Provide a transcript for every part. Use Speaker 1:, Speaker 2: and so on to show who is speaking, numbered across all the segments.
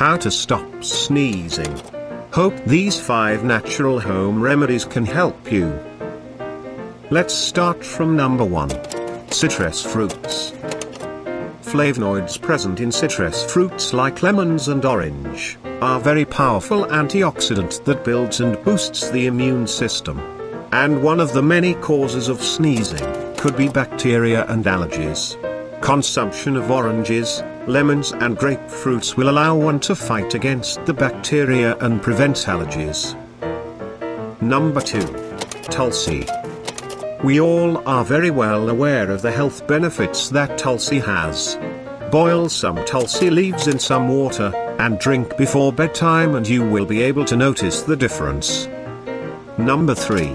Speaker 1: How to stop sneezing. Hope these 5 natural home remedies can help you. Let's start from number 1. Citrus fruits. Flavonoids present in citrus fruits like lemons and orange are very powerful antioxidant that builds and boosts the immune system. And one of the many causes of sneezing could be bacteria and allergies. Consumption of oranges, lemons and grapefruits will allow one to fight against the bacteria and prevent allergies. Number 2. Tulsi. We all are very well aware of the health benefits that Tulsi has. Boil some Tulsi leaves in some water, and drink before bedtime and you will be able to notice the difference. Number 3.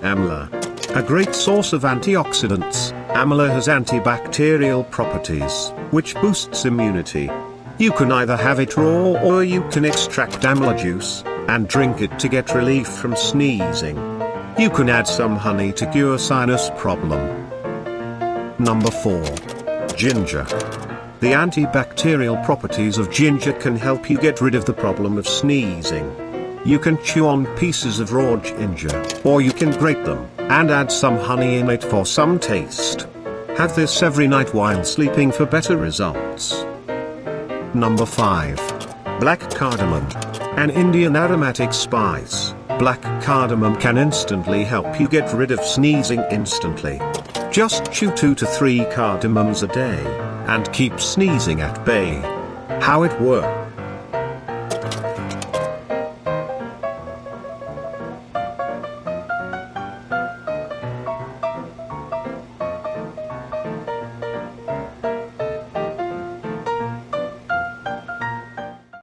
Speaker 1: Amla. A great source of antioxidants, Amla has antibacterial properties, which boosts immunity. You can either have it raw or you can extract Amla juice, and drink it to get relief from sneezing. You can add some honey to cure sinus problem. Number 4. Ginger. The antibacterial properties of ginger can help you get rid of the problem of sneezing. You can chew on pieces of raw ginger, or you can grate them, and add some honey in it for some taste. Have this every night while sleeping for better results. Number 5. Black cardamom. An Indian aromatic spice, black cardamom can instantly help you get rid of sneezing instantly. Just chew 2 to 3 cardamoms a day, and keep sneezing at bay. How it works.